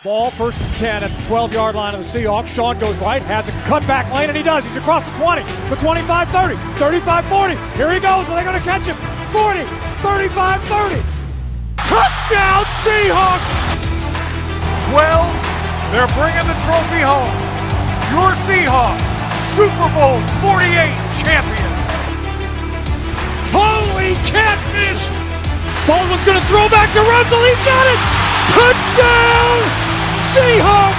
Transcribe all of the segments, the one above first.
Ball first and 10 at the 12-yard line of the Seahawks. Sean goes right, has a cutback lane, and he does. He's across the 20, the 25, 30, 35, 40. Here he goes. Are they going to catch him? 40, 35, 30. Touchdown, Seahawks! 12, they're bringing the trophy home. Your Seahawks, Super Bowl 48 champions. Holy catfish! Baldwin's going to throw back to Russell. He's got it! Touchdown! Seahawks!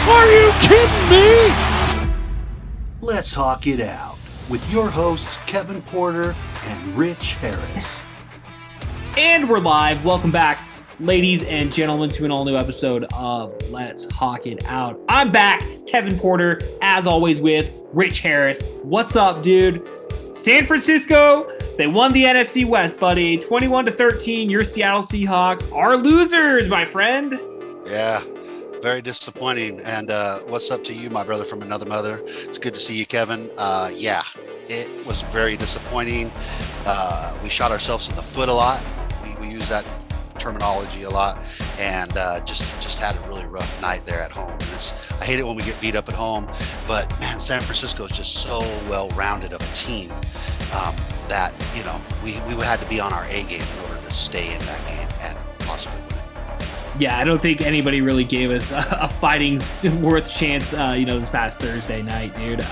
Are you kidding me? Let's Hawk It Out with your hosts Kevin Porter and Rich Harris. And we're live. Welcome back, ladies and gentlemen, to an all-new episode of Let's Hawk It Out. I'm back, Kevin Porter, as always with Rich Harris. What's up, dude? San Francisco, they won the NFC West, buddy. 21-13, your Seattle Seahawks are losers, my friend. Yeah, very disappointing. And what's up to you, my brother from another mother? It's good to see you, Kevin. Yeah, it was very disappointing. We shot ourselves in the foot a lot. We use that terminology a lot, and just had a really rough night there at home. I hate it when we get beat up at home, but man, San Francisco is just so well-rounded of a team that, you know, we had to be on our A game in order to stay in that game and possibly win. Yeah, I don't think anybody really gave us a fighting's worth chance, this past Thursday night, dude.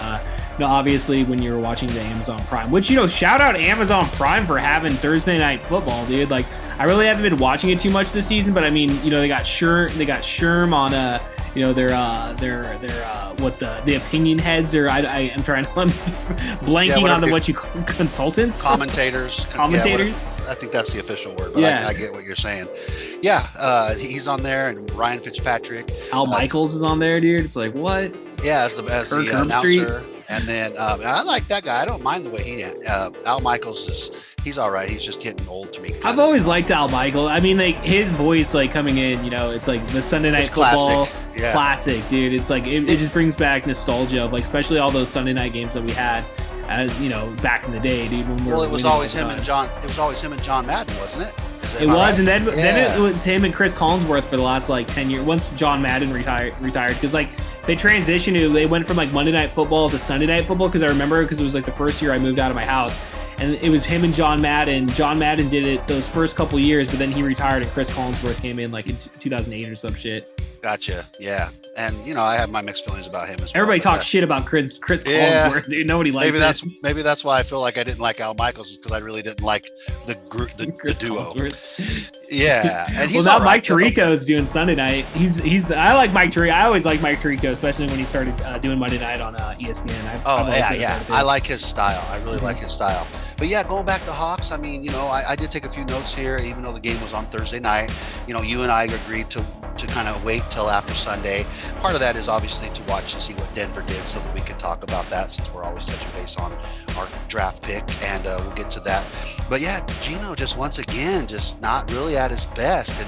Obviously, when you were watching the Amazon Prime, which, shout out Amazon Prime for having Thursday night football, dude. Like, I really haven't been watching it too much this season, but I mean, they got Sherm on the opinion heads, or I'm trying to, I'm blanking on what you call consultants, commentators. I think that's the official word, but I get what you're saying. Yeah, he's on there, and Ryan Fitzpatrick. Al Michaels is on there, dude. It's like, what? Yeah, as the announcer. And then I like that guy. I don't mind the way he Al Michaels he's all right. He's just getting old to me. I've always liked Al Michaels. I mean, like, his voice, like, coming in, it's like the Sunday Night Football classic, dude. It's like it just brings back nostalgia of, like, especially all those Sunday night games that we had, as back in the day, dude. It was always him and John. It was always him and John Madden, wasn't it? It was, right? And then it was him and Chris Collinsworth for the last, like, 10 years. Once John Madden retired, because, like, they transitioned they went from, like, Monday Night Football to Sunday Night Football, because I remember, because it was, like, the first year I moved out of my house, and it was him and John Madden. John Madden did it those first couple years, but then he retired, and Chris Collinsworth came in, like, in 2008 or some shit. Gotcha. Yeah. And, I have my mixed feelings about him as well. Everybody talks shit about Chris Collinsworth, dude. Nobody likes him. Maybe that's why I feel like I didn't like Al Michaels, because I really didn't like the duo. Yeah. And he's now Mike Tirico is doing Sunday night. I like Mike Tirico. I always like Mike Tirico, especially when he started doing Monday night on ESPN. I like his style. I really like his style. But yeah, going back to Hawks, I mean, I did take a few notes here, even though the game was on Thursday night. You and I agreed to kind of wait till after Sunday. Part of that is obviously to watch and see what Denver did, so that we could talk about that, since we're always touching base on our draft pick, and we'll get to that. But yeah, Geno just once again just not really at his best,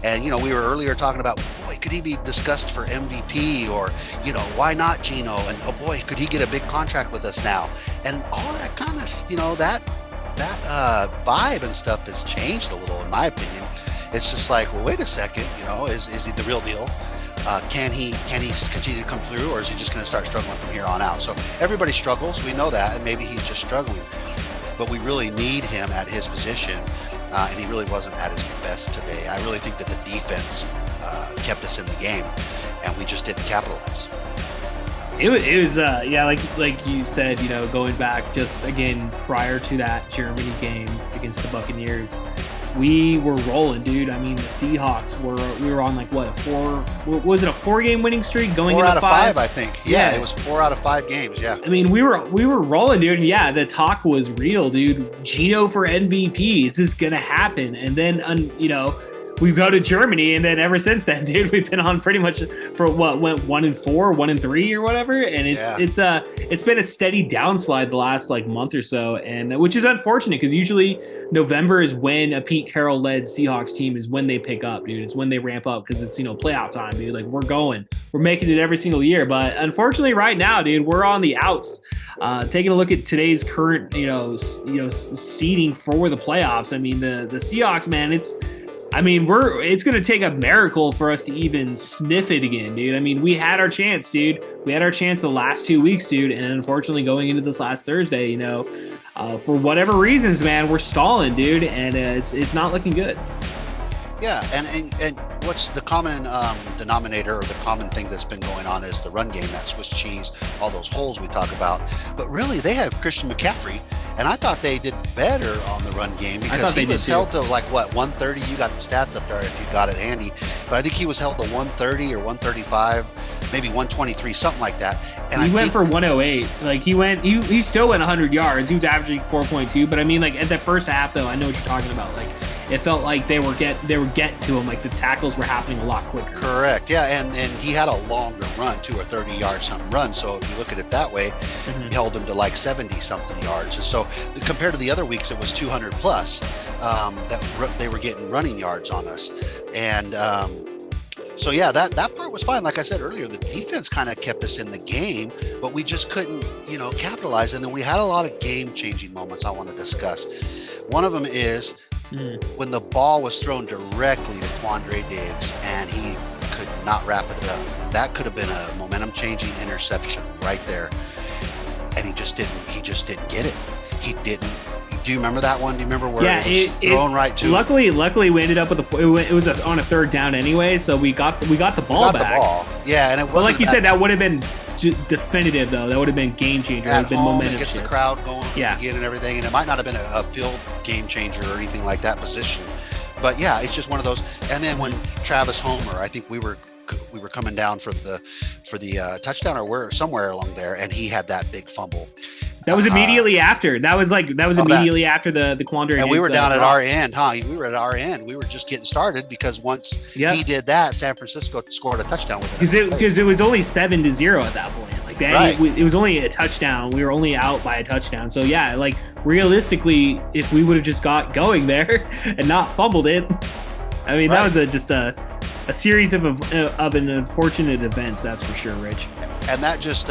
and we were earlier talking about, boy, could he be discussed for MVP, or why not Geno, and oh boy, could he get a big contract with us now, and all that kind of that vibe and stuff has changed a little, in my opinion. It's just like, well, wait a second, is he the real deal? Can he continue to come through, or is he just going to start struggling from here on out? So everybody struggles, we know that, and maybe he's just struggling, but we really need him at his position, and he really wasn't at his best today. I really think that the defense kept us in the game, and we just didn't capitalize. It was like you said, going back just again prior to that Germany game against the Buccaneers, we were rolling, dude. I mean, the Seahawks we were on, like, what, was it a 4-game winning streak going into 4 out of 5, I think. Yeah, it was 4 out of 5 games. Yeah. I mean, we were rolling, dude. And yeah, the talk was real, dude. Geno for MVP. Is this gonna happen? And then, we go to Germany, and then ever since then, dude, we've been on pretty much for what went 1-4, 1-3, or whatever, and it's been a steady downslide the last, like, month or so, and which is unfortunate, because usually November is when a Pete Carroll led Seahawks team is when they pick up, dude. It's when they ramp up, because it's playoff time, dude. Like, we're making it every single year, but unfortunately, right now, dude, we're on the outs. Taking a look at today's current seeding for the playoffs. I mean, the Seahawks, man, I mean, it's going to take a miracle for us to even sniff it again, dude. I mean, we had our chance, dude. We had our chance the last 2 weeks, dude. And unfortunately, going into this last Thursday, for whatever reasons, man, we're stalling, dude. And it's not looking good. Yeah, and what's the common denominator or the common thing that's been going on is the run game, that Swiss cheese, all those holes we talk about. But really, they have Christian McCaffrey, and I thought they did better on the run game because he was held to 130. You got the stats up there if you got it handy, but I think he was held to 130 or 135, maybe 123, something like that. And he went for 108. Like he still went 100 yards. He was averaging 4.2. But I mean, like at the first half, though, I know what you're talking about. Like, it felt like they were getting to him, like the tackles were happening a lot quicker. Correct, yeah, and he had a longer run too, a 30-yard something run. So if you look at it that way, he held him to like 70-something yards. And so compared to the other weeks, it was 200 plus that they were getting running yards on us. And so yeah, that part was fine. Like I said earlier, the defense kind of kept us in the game, but we just couldn't, capitalize. And then we had a lot of game-changing moments I want to discuss. One of them is when the ball was thrown directly to Quandre Diggs and he could not wrap it up. That could have been a momentum-changing interception right there, and he just didn't get it. He didn't. Do you remember that one? Do you remember where it was thrown right to him? Luckily, we ended up with it was on a third down anyway, so we got the ball back. The ball. Yeah, and it wasn't. But like you said, that would have been definitive, though. That would have been game changer. At been home, momentum it gets shift. the crowd going again and everything, and it might not have been a field game changer or anything like that position. But yeah, it's just one of those. And then when Travis Homer, I think we were coming down for the touchdown or somewhere along there, and he had that big fumble. That was immediately after. That was immediately after the Quandre. And we were down at our end, huh? We were at our end. We were just getting started because once he did that, San Francisco scored a touchdown with it. Because it was only 7-0 at that point. Like that, it was only a touchdown. We were only out by a touchdown. So yeah, like realistically, if we would have just got going there and not fumbled it, I mean that was just a series of an unfortunate events. That's for sure, Rich. And that just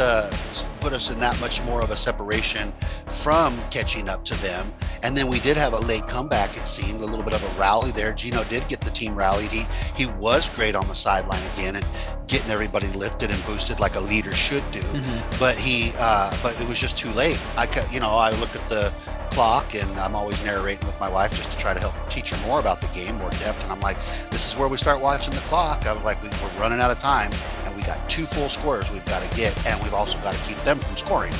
put us in that much more of a separation from catching up to them. And then we did have a late comeback, it seemed, a little bit of a rally there. Gino did get the team rallied. He was great on the sideline again and getting everybody lifted and boosted like a leader should do. But but it was just too late. I look at the clock and I'm always narrating with my wife just to try to help teach her more about the game, more depth. And I'm like, this is where we start watching the clock. I'm like, we're running out of time and we got 2 full scorers we've got to get, and we've also got to keep them from scoring.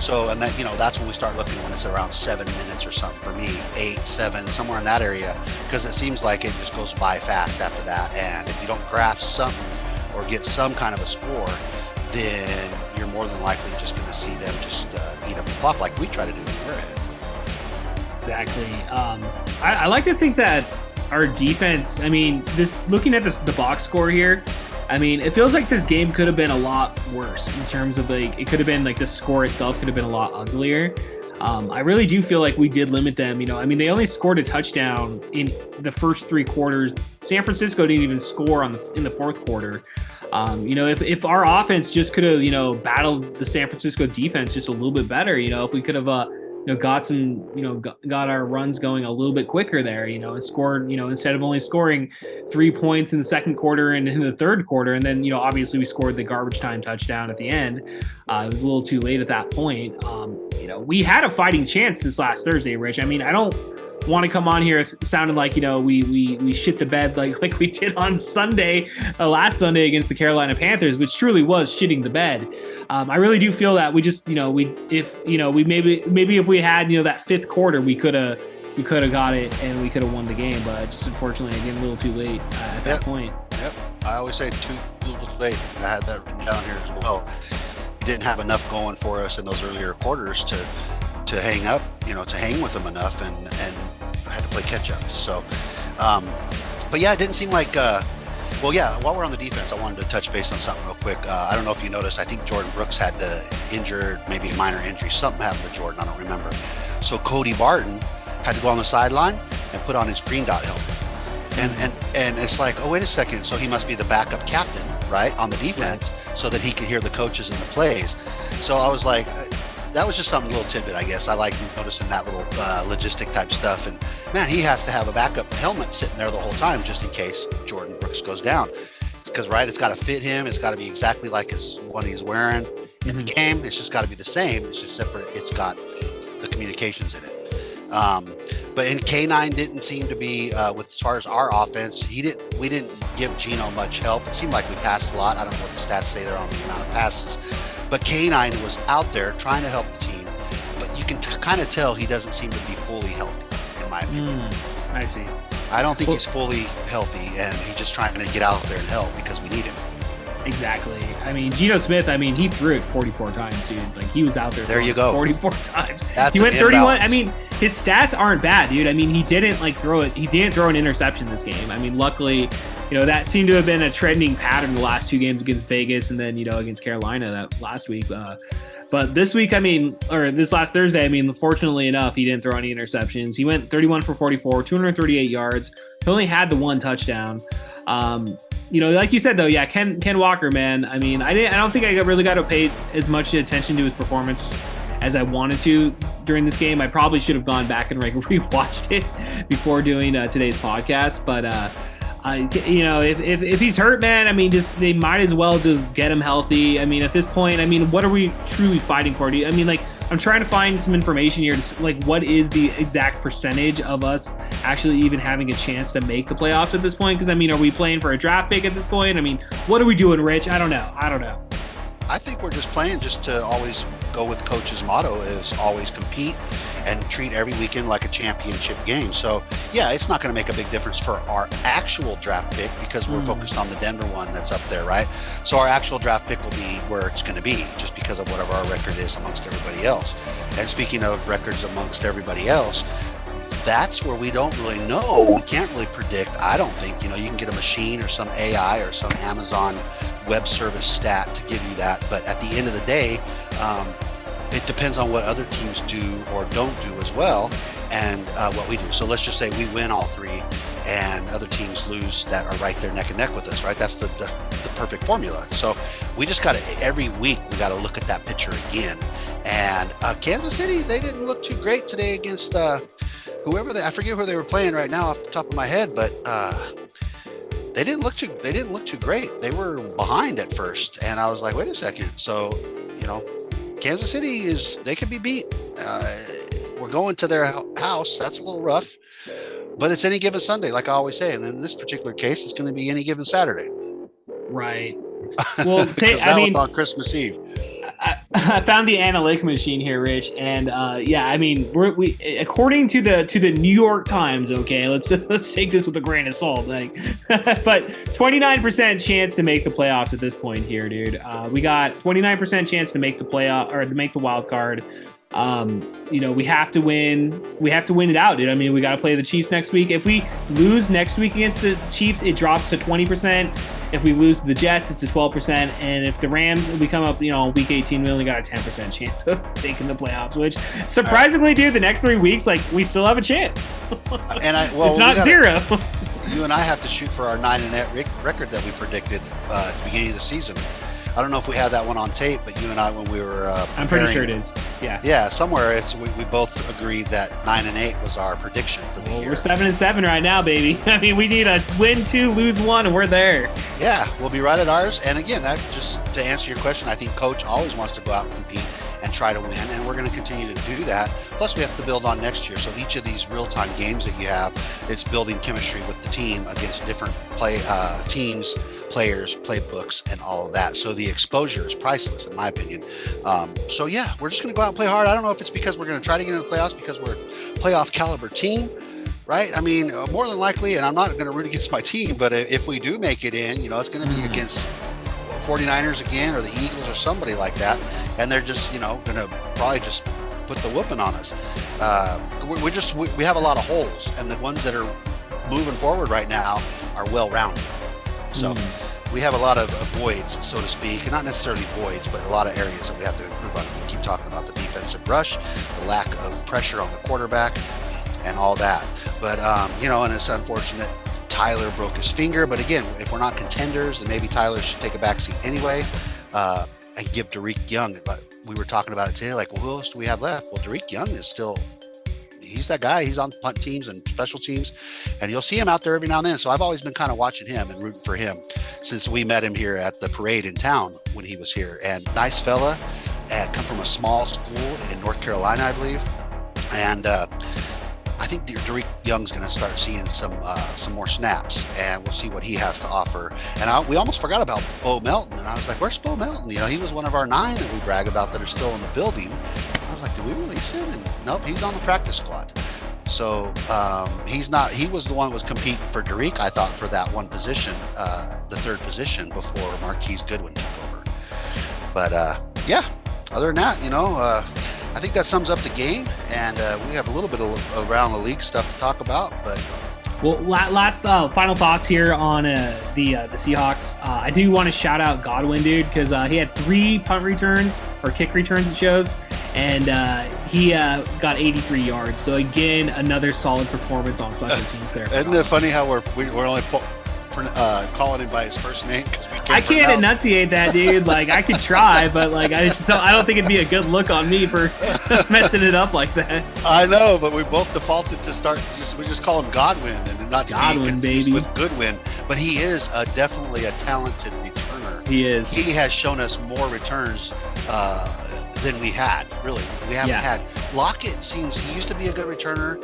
So, and then, that's when we start looking when it's around 7 minutes or something for me, 8, 7, somewhere in that area, because it seems like it just goes by fast after that. And if you don't grasp something or get some kind of a score, then you're more than likely just going to see them just eat up the clock like we try to do when we're ahead. Exactly. I like to think that our defense, I mean, looking at the box score here, I mean, it feels like this game could have been a lot worse in terms of it could have been the score itself could have been a lot uglier. I really do feel like we did limit them. I mean, they only scored a touchdown in the first 3 quarters. San Francisco didn't even score in the fourth quarter. If our offense just could have, battled the San Francisco defense just a little bit better, if we could have, got our runs going a little bit quicker there, and scored, instead of only scoring 3 points in the second quarter and in the third quarter. And then, obviously we scored the garbage time touchdown at the end. It was a little too late at that point. We had a fighting chance this last Thursday, Rich. I mean, I don't want to come on here sounding like, we shit the bed like we did on Sunday, last Sunday against the Carolina Panthers, which truly was shitting the bed. I really do feel that we just, maybe if we had, that fifth quarter, we could have got it and we could have won the game, but just unfortunately, again, a little too late at that point. Yep. I always say too little late. I had that written down here as well. Didn't have enough going for us in those earlier quarters to hang up, to hang with them enough and had to play catch up. So, but yeah, it didn't seem like, while we're on the defense, I wanted to touch base on something real quick. I don't know if you noticed, I think Jordan Brooks had injured, maybe a minor injury. Something happened to Jordan, I don't remember. So Cody Barton had to go on the sideline and put on his green dot helmet. And it's like, oh, wait a second. So he must be the backup captain, right, on the defense, so that he could hear the coaches and the plays. So I was like, that was just something, little tidbit, I guess. I like noticing that little logistic type stuff. And man, he has to have a backup helmet sitting there the whole time just in case Jordan Brooks goes down. Because it's got to fit him. It's got to be exactly like his one he's wearing in the game. It's just got to be the same. It's just separate. It's got the communications in it. But in K9 didn't seem to be with as far as our offense. We didn't give Gino much help. It seemed like we passed a lot. I don't know what the stats say there on the amount of passes. But K9 was out there trying to help the team. But you can kind of tell he doesn't seem to be fully healthy, in my opinion. I see. I don't think he's fully healthy, and he's just trying to get out there and help because we need him. Exactly. I mean, Geno Smith, he threw it 44 times, dude. Like, he was out there. There you go. 44 times. That's he went 31. imbalance. I mean, his stats aren't bad, dude. I mean, he didn't throw it. He didn't throw an interception this game. I mean, luckily, that seemed to have been a trending pattern the last two games against Vegas and then, against Carolina that last week. But this week, or this last Thursday, fortunately enough, he didn't throw any interceptions. He went 31 for 44, 238 yards. He only had the one touchdown. Like you said, though, yeah, Ken Walker, man. I don't think I really got to pay as much attention to his performance as I wanted to during this game. I probably should have gone back and rewatched it before doing today's podcast. But if he's hurt, man, they might as well just get him healthy. At this point, what are we truly fighting for? I'm trying to find some information here. What is the exact percentage of us actually even having a chance to make the playoffs at this point? Because, are we playing for a draft pick at this point? What are we doing, Rich? I don't know. I think we're just playing just to always go with coach's motto is always compete and treat every weekend like a championship game. So, yeah, it's not going to make a big difference for our actual draft pick because we're focused on the Denver one that's up there, right? So our actual draft pick will be where it's going to be just because of whatever our record is amongst everybody else. And speaking of records amongst everybody else, that's where we don't really know. We can't really predict. I don't think, you can get a machine or some AI or some Amazon web service stat to give you that. But at the end of the day, it depends on what other teams do or don't do as well and what we do. So let's just say we win all three and other teams lose that are right there neck and neck with us, right? That's the perfect formula. So we just got to, every week, we got to look at that picture again. And Kansas City, they didn't look too great today against I forget who they were playing right now off the top of my head, but they didn't look too great. They were behind at first, and I was like, wait a second. So, Kansas City they could be beat. We're going to their house. That's a little rough, but it's any given Sunday, like I always say. And in this particular case, it's going to be any given Saturday. Right. Well, was on Christmas Eve. I found the analytic machine here, Rich, and we according to the New York Times. Okay, let's take this with a grain of salt. But 29% chance to make the playoffs at this point here, dude. We got 29% chance to make the playoff or to make the wild card. We have to win. We have to win it out, dude. We got to play the Chiefs next week. If we lose next week against the Chiefs, it drops to 20%. If we lose to the Jets, it's a 12%. And if the Rams, we come up, week 18, we only got a 10% chance of making the playoffs, which surprisingly, dude, the next 3 weeks, we still have a chance. And it's not zero. You and I have to shoot for our 9-8 record that we predicted at the beginning of the season. I don't know if we had that one on tape, but you and I, when we were I'm pretty sure it is. Yeah. Yeah, somewhere we both agreed that 9-8 was our prediction for the year. We're 7-7 right now, baby. We need a win 2, lose 1, and we're there. Yeah, we'll be right at ours. And again, that just to answer your question, I think Coach always wants to go out and compete and try to win, and we're going to continue to do that. Plus, we have to build on next year. So each of these real-time games that you have, it's building chemistry with the team against different teams, players, playbooks, and all of that. So the exposure is priceless, in my opinion. So yeah, we're just going to go out and play hard. I don't know if it's because we're going to try to get into the playoffs because we're a playoff caliber team, right? More than likely, and I'm not going to root against my team, but if we do make it in, it's going to be against 49ers again or the Eagles or somebody like that, and they're just going to probably just put the whooping on us. We have a lot of holes, and the ones that are moving forward right now are well-rounded. So we have a lot of voids, so to speak, not necessarily voids, but a lot of areas that we have to improve on. We keep talking about the defensive rush, the lack of pressure on the quarterback, and all that. But and it's unfortunate Tyler broke his finger. But again, if we're not contenders, then maybe Tyler should take a backseat anyway. and give Derek Young, like we were talking about it today, like, well, who else do we have left? Well, Derek Young is still, he's that guy. He's on punt teams and special teams, and you'll see him out there every now and then. So I've always been kind of watching him and rooting for him since we met him here at the parade in town when he was here. And nice fella, come from a small school in North Carolina, I believe. And I think Derek Young's going to start seeing some more snaps, and we'll see what he has to offer. And we almost forgot about Bo Melton, and I was like, where's Bo Melton? You know, he was one of our 9 that we brag about that are still in the building. I was like, did we release him? And nope, he's on the practice squad. So he's not. He was the one that was competing for Derek, I thought, for that one position, the 3rd position, before Marquise Goodwin took over. But yeah, other than that, you know, I think that sums up the game, and we have a little bit of around the league stuff to talk about. But well, last final thoughts here on the Seahawks. I do want to shout out Godwin, dude, because he had 3 punt returns or kick returns, it shows, and he got 83 yards. So again, another solid performance on special teams there. Isn't it funny how we're only calling him by his first name? I can't enunciate that, dude. Like, I could try, but like I don't think it'd be a good look on me for messing it up like that. I know, but we both defaulted to we just call him Godwin, and not to Godwin, be confused baby, with Goodwin. But he is definitely a talented returner. He is. He has shown us more returns than we had. Really, we haven't had. Lockett he used to be a good returner.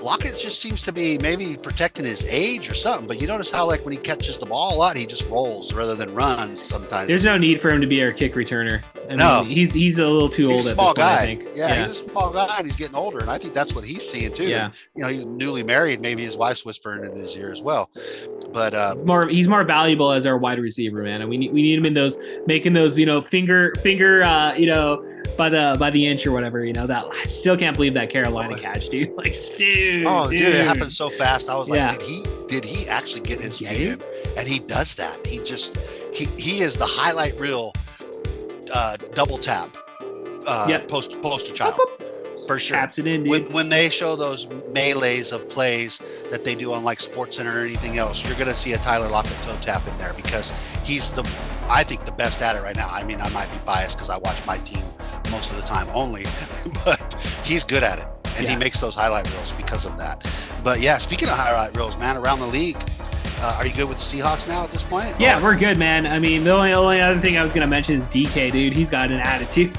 Lockett just seems to be maybe protecting his age or something, but you notice how, like, when he catches the ball a lot, he just rolls rather than runs sometimes. There's no need for him to be our kick returner. I mean, he's a little too old at this point, I think. Yeah, he's a small guy, and he's getting older, and I think that's what he's seeing too. Yeah. And, you know, he's newly married. Maybe his wife's whispering in his ear as well. But he's more valuable as our wide receiver, man. And we need him in those, making those, you know, finger you know, by the inch or whatever, you know. That I still can't believe that Carolina catch, dude. Like, dude. Oh, dude, it happened so fast. I was like, did he actually get his feet in? And he does that. He is the highlight reel double tap poster child. For sure. Taps it in, dude. When they show those melees of plays that they do on like SportsCenter or anything else, you're going to see a Tyler Lockett toe tap in there, because he's I think the best at it right now. I mean, I might be biased because I watch my team most of the time only, but he's good at it, and he makes those highlight reels because of that. But yeah, speaking of highlight reels, man, around the league, are you good with the Seahawks now at this point? Yeah, we're good, man. I mean, the only other thing I was going to mention is DK, dude. He's got an attitude.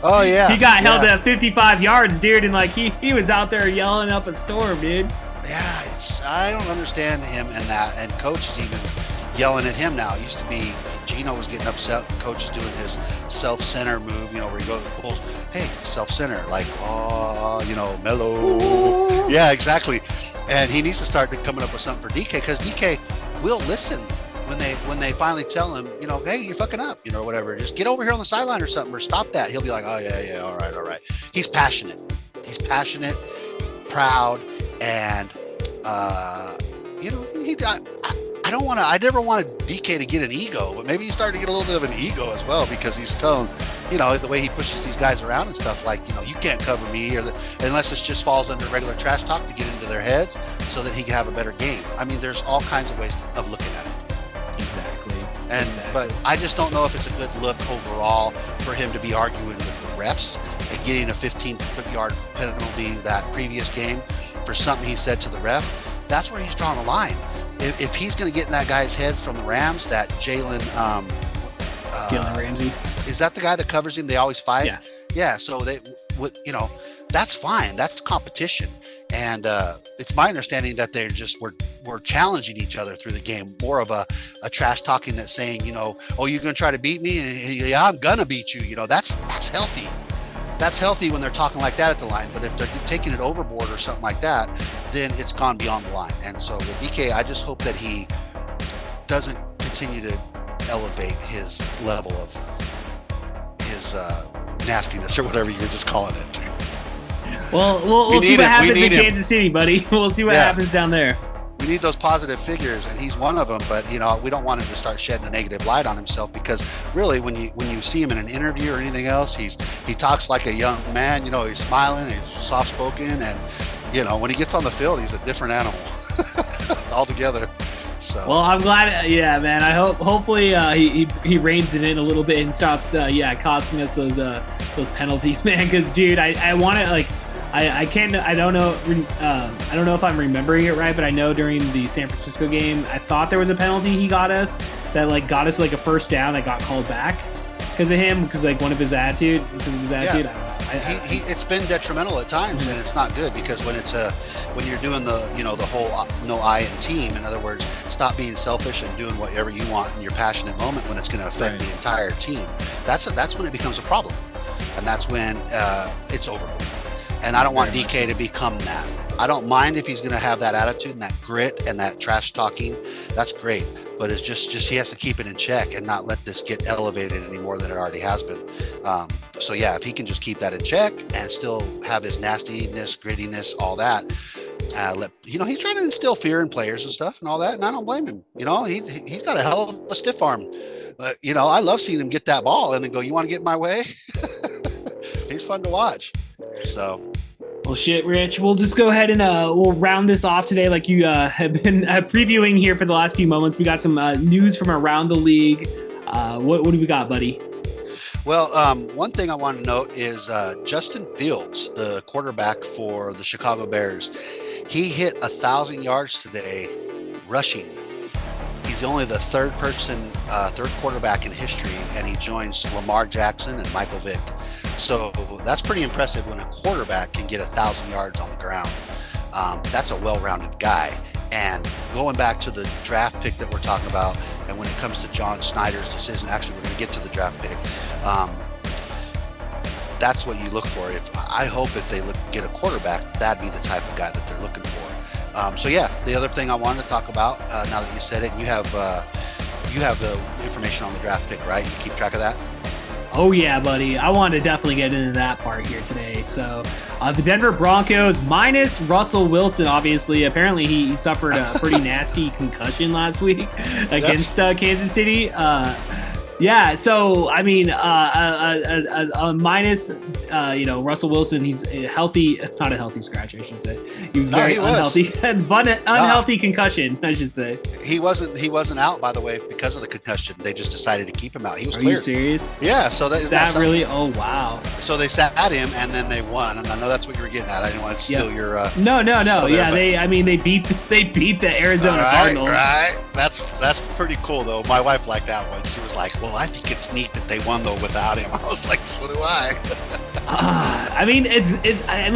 Oh, yeah. He got held at 55 yards, dude, and like he was out there yelling up a storm, dude. Yeah, I don't understand him and that, and coach is even yelling at him now. It used to be Gino was getting upset. Coach is doing his self-center move, you know, where he goes, pulls, hey, self-center, like, oh, you know, mellow. Yeah, exactly. And he needs to start coming up with something for DK, because DK will listen when they finally tell him, you know, hey, you're fucking up, you know, or whatever. Just get over here on the sideline or something, or stop that. He'll be like, oh, yeah, all right. He's passionate. He's passionate, proud, and, you know, I never wanted DK to get an ego, but maybe he's starting to get a little bit of an ego as well, because he's telling, you know, the way he pushes these guys around and stuff, like, you know, you can't cover me, unless it just falls under regular trash talk to get into their heads so that he can have a better game. I mean, there's all kinds of ways of looking at it. Exactly. But I just don't know if it's a good look overall for him to be arguing with the refs and getting a 15-yard penalty that previous game for something he said to the ref. That's where he's drawing the line. If he's going to get in that guy's head from the Rams, that Jalen Ramsey, is that the guy that covers him? They always fight. Yeah. So you know, that's fine. That's competition, and it's my understanding that they're just we're challenging each other through the game. More of a trash talking that's saying, you know, oh, you're going to try to beat me, and yeah, I'm gonna beat you. You know, that's healthy. That's healthy when they're talking like that at the line. But if they're taking it overboard or something like that, then it's gone beyond the line. And so with DK, I just hope that he doesn't continue to elevate his level of his nastiness or whatever you were just calling it. Well, we'll see what happens in Kansas City, buddy. We'll see what happens down there. We need those positive figures, and he's one of them. But you know, we don't want him to start shedding a negative light on himself, because really, when you see him in an interview or anything else, he talks like a young man. You know, he's smiling, he's soft spoken, and you know, when he gets on the field, he's a different animal altogether. So well, I'm glad. Yeah, man. I hopefully he reins it in a little bit and stops costing us those penalties, man. Because dude, I want to like. I can't. I don't know. I don't know if I'm remembering it right, but I know during the San Francisco game, I thought there was a penalty he got us that got us like a first down that got called back because of him, because like one of his attitude. Because of his attitude, I don't know. It's been detrimental at times, and it's not good because when you're doing the whole no I in team. In other words, stop being selfish and doing whatever you want in your passionate moment when it's going to affect the entire team. That's when it becomes a problem, and that's when it's over. And I don't want DK to become that. I don't mind if he's going to have that attitude and that grit and that trash talking. That's great. But it's just he has to keep it in check and not let this get elevated any more than it already has been. So yeah, if he can just keep that in check and still have his nastiness, grittiness, all that, he's trying to instill fear in players and stuff and all that. And I don't blame him. He's got a hell of a stiff arm. But I love seeing him get that ball and then go, "You want to get in my way?" He's fun to watch. So. Well, shit, Rich. We'll just go ahead and we'll round this off today, like you have been previewing here for the last few moments. We got some news from around the league. What do we got, buddy? Well, one thing I want to note is Justin Fields, the quarterback for the Chicago Bears. He hit 1,000 yards today rushing. He's only the third quarterback in history, and he joins Lamar Jackson and Michael Vick. So that's pretty impressive when a quarterback can get 1,000 yards on the ground. That's a well-rounded guy. And going back to the draft pick that we're talking about, and when it comes to John Snyder's decision, actually we're going to get to the draft pick. That's what you look for. I hope if they get a quarterback, that'd be the type of guy that they're looking for. So yeah, the other thing I wanted to talk about, now that you said it, you have the information on the draft pick, right? You keep track of that? Oh yeah, buddy. I want to definitely get into that part here today. So the Denver Broncos minus Russell Wilson, obviously. Apparently he suffered a pretty nasty concussion last week against Kansas City. Yeah, so I mean, minus, Russell Wilson. He's healthy, not a healthy scratch, I should say. He was very unhealthy, unhealthy concussion, I should say. He wasn't out, by the way, because of the concussion. They just decided to keep him out. He was cleared. Are you serious? Yeah. So that really? Oh wow. So they sat at him, and then they won. And I know that's what you were getting at. I didn't want to steal your. No. Yeah, they beat the Arizona Cardinals. Right. That's pretty cool though. My wife liked that one. She was like, "Well, I think it's neat that they won though without him." I was like, "So do I."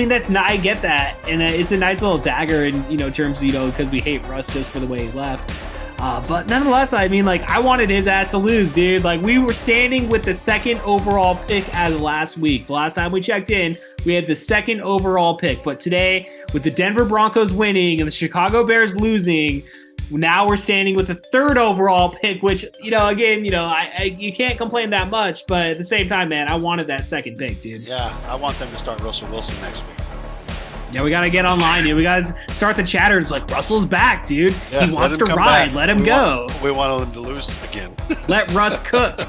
That's not. I get that, and it's a nice little dagger in terms of because we hate Russ just for the way he left. But nonetheless, I wanted his ass to lose, dude. Like, we were standing with the second overall pick as last week. The last time we checked in, we had the second overall pick. But today, with the Denver Broncos winning and the Chicago Bears losing, now we're standing with the third overall pick, which, you can't complain that much. But at the same time, man, I wanted that second pick, dude. Yeah, I want them to start Russell Wilson next week. Yeah, we got to get online, dude. We got to start the chatter. It's like, Russell's back, dude. Yeah, he wants to ride. Back. Let him go. We want him to lose again. Let Russ cook.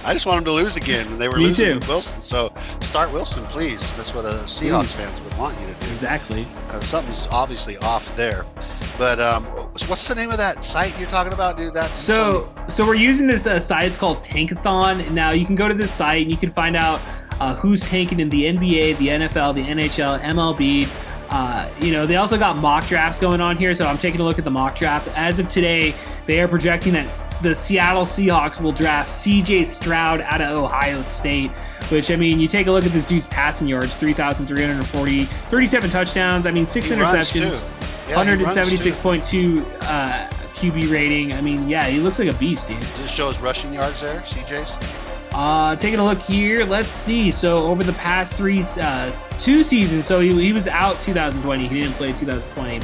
I just want him to lose again. They were Me losing too. with Wilson. So start Wilson, please. That's what Seahawks fans would want you to do. Exactly. Something's obviously off there. But what's the name of that site you're talking about, dude? So we're using this site. It's called Tankathon. Now, you can go to this site and you can find out who's tanking in the NBA, the NFL, the NHL, MLB. They also got mock drafts going on here, so I'm taking a look at the mock draft. As of today, they are projecting that the Seattle Seahawks will draft C.J. Stroud out of Ohio State, which, you take a look at this dude's passing yards, 3,340, 37 touchdowns, 6 interceptions, 176.2 QB rating. He looks like a beast, dude. Does it show his rushing yards there, CJ's? Taking a look here, let's see. So over the past two seasons, so he was out 2020. He didn't play 2020.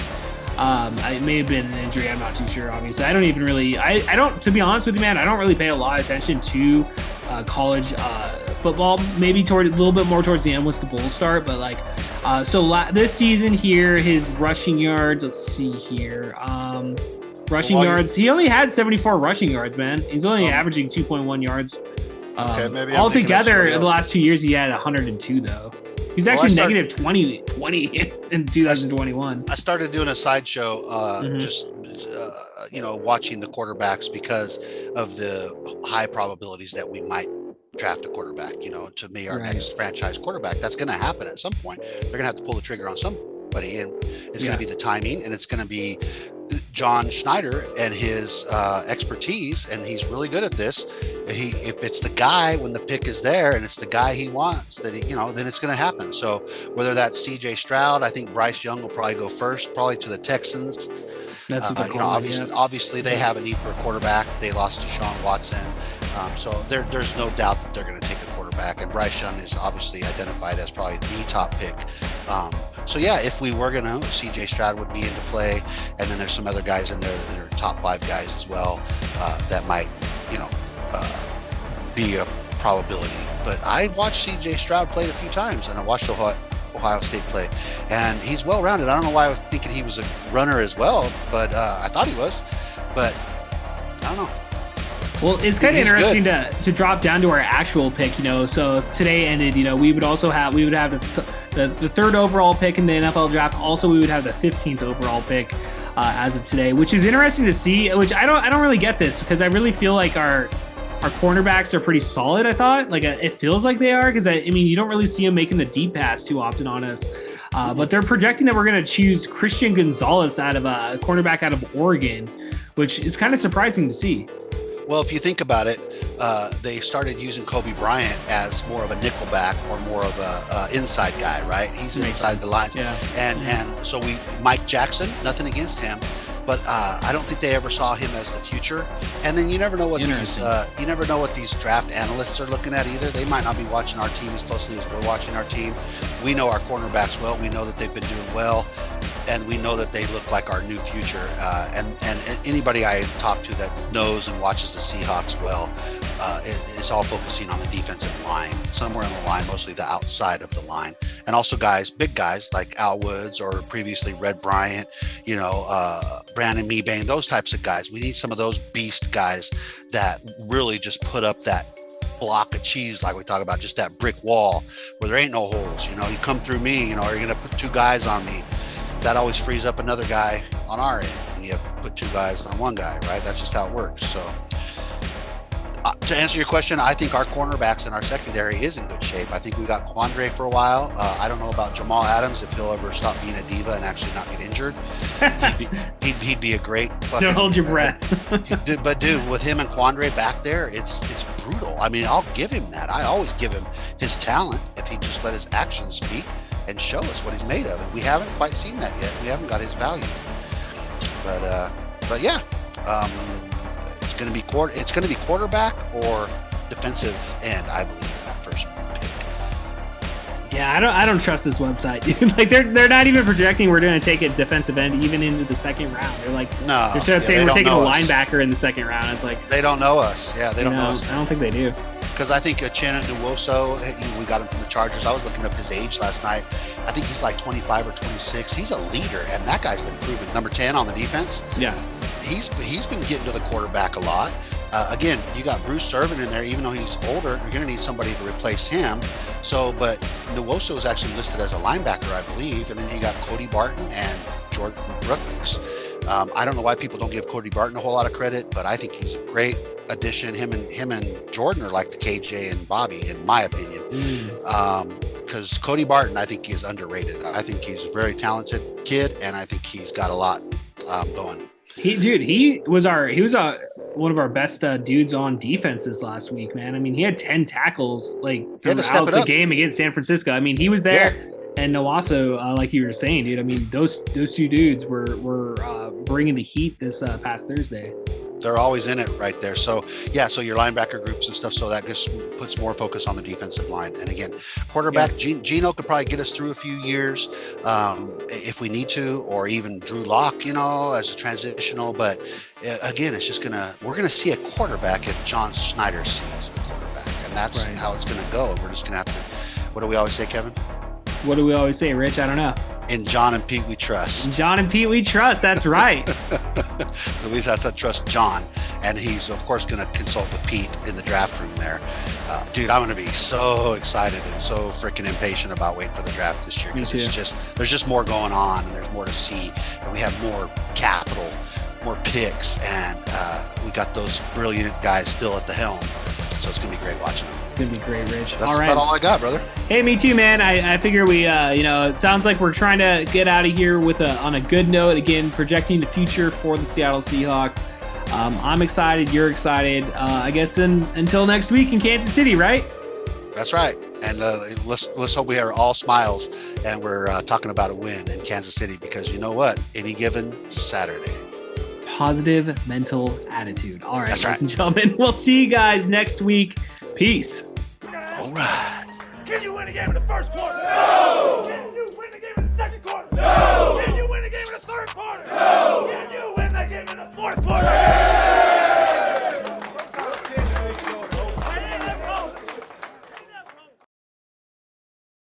It may have been an injury. I'm not too sure. Obviously, I don't even really. I don't. To be honest with you, man, I don't really pay a lot of attention to college football. Maybe a little bit more towards the end once the Bulls start. But this season here, his rushing yards. Let's see here. Rushing yards. He only had 74 rushing yards, man. He's only averaging 2.1 yards. Okay, maybe altogether in the last 2 years he had 102 though. He's actually negative 20 in 2021. I started doing a sideshow, watching the quarterbacks because of the high probabilities that we might draft a quarterback, to be our next franchise quarterback. That's going to happen at some point. They're going to have to pull the trigger on somebody, and it's going to be the timing, and it's going to be John Schneider and his expertise, and he's really good at this. If it's the guy when the pick is there, and it's the guy he wants, then it's going to happen. So whether that's C.J. Stroud, I think Bryce Young will probably go first, probably to the Texans. That's what they're calling, obviously they have a need for a quarterback. They lost to Deshaun Watson, so there's no doubt that they're going to take a quarterback. And Bryce Young is obviously identified as probably the top pick. So yeah, if we were going to, C.J. Stroud would be into play, and then there's some other guys in there that are top 5 guys as well that might, be a probability. But I watched C.J. Stroud play a few times, and I watched Ohio State play, and he's well-rounded. I don't know why I was thinking he was a runner as well, but I thought he was, but I don't know. Well, it's kind of interesting to drop down to our actual pick, so today ended, we would have the 3rd overall pick in the NFL draft. Also, we would have the 15th overall pick as of today, which is interesting to see, which I don't really get this, because I really feel like our cornerbacks are pretty solid. I thought, it feels like they are, because you don't really see them making the deep pass too often on us. But they're projecting that we're going to choose Christian Gonzalez out of a cornerback out of Oregon, which is kind of surprising to see. Well, if you think about it, they started using Kobe Bryant as more of a nickelback or more of a inside guy, right? He's inside the line. Yeah. And so Mike Jackson, nothing against him, but I don't think they ever saw him as the future. And then you never know what these draft analysts are looking at either. They might not be watching our team as closely as we're watching our team. We know our cornerbacks well. We know that they've been doing well, and we know that they look like our new future. And anybody I talk to that knows and watches the Seahawks well, it's all focusing on the defensive line, somewhere on the line, mostly the outside of the line. And also big guys like Al Woods or previously Red Bryant, Brandon Mebane, those types of guys. We need some of those beast guys that really just put up that block of cheese, like we talk about, just that brick wall where there ain't no holes. You come through me, or you're going to put 2 guys on me. That always frees up another guy on our end. And you have to put 2 guys on 1 guy, right? That's just how it works. So to answer your question, I think our cornerbacks in our secondary is in good shape. I think we got Quandre for a while. I don't know about Jamal Adams, if he'll ever stop being a diva and actually not get injured. He'd be a great fucking... Don't hold your breath. But dude, with him and Quandre back there, it's brutal. I'll give him that. I always give him his talent if he just let his actions speak and show us what he's made of. And we haven't quite seen that yet. We haven't got his value. But yeah, it's going to be quarterback or defensive end, I believe, in that first pick. Yeah, I don't trust this website, dude. They're not even projecting we're going to take a defensive end even into the 2nd round. They're saying we're taking a linebacker in the 2nd round. It's like they don't know us. Yeah, they don't know us. I don't think they do. Because I think Uchenna Nwosu, we got him from the Chargers. I was looking up his age last night. I think he's like 25 or 26. He's a leader, and that guy's been proven. Number 10 on the defense. Yeah. He's been getting to the quarterback a lot. Again, you got Bruce Irvin in there. Even though he's older, you're going to need somebody to replace him. But Nwosu is actually listed as a linebacker, I believe. And then you got Cody Barton and Jordan Brooks. I don't know why people don't give Cody Barton a whole lot of credit, but I think he's a great addition. Him and Jordan are like the KJ and Bobby, in my opinion. Because Cody Barton, I think, is underrated. I think he's a very talented kid, and I think he's got a lot going. He was one of our best dudes on defenses last week, man. He had 10 tackles throughout the game against San Francisco. He was there. Yeah. And Nwosu, like you were saying, dude, those 2 dudes were bringing the heat this past Thursday. They're always in it right there. So, yeah, so your linebacker groups and stuff, so that just puts more focus on the defensive line. And again, quarterback, Geno could probably get us through a few years if we need to, or even Drew Lock, as a transitional. But again, we're going to see a quarterback if John Schneider sees a quarterback. And that's how it's going to go. We're just going to have to, what do we always say, Kevin? What do we always say, Rich? I don't know. In John and Pete we trust. In John and Pete we trust. That's right. At least I trust John, and he's of course going to consult with Pete in the draft room there. Dude, I'm going to be so excited and so freaking impatient about waiting for the draft this year, because there's just more going on, and there's more to see, and we have more capital, more picks, and we got those brilliant guys still at the helm. So it's going to be great watching them. It's going to be great, Rich. That's about all I got, brother. Hey, me too, man. I figure we, it sounds like we're trying to get out of here on a good note. Again, projecting the future for the Seattle Seahawks. I'm excited. You're excited. I guess until next week in Kansas City, right? That's right. And let's hope we are all smiles and we're talking about a win in Kansas City, because you know what? Any given Saturday. Positive mental attitude. All right, That's ladies and gentlemen. We'll see you guys next week. Peace. All right. Can you win a game in the first quarter? No! Can you win the game in the second quarter? No! Can you win the game in the third quarter? No! Can you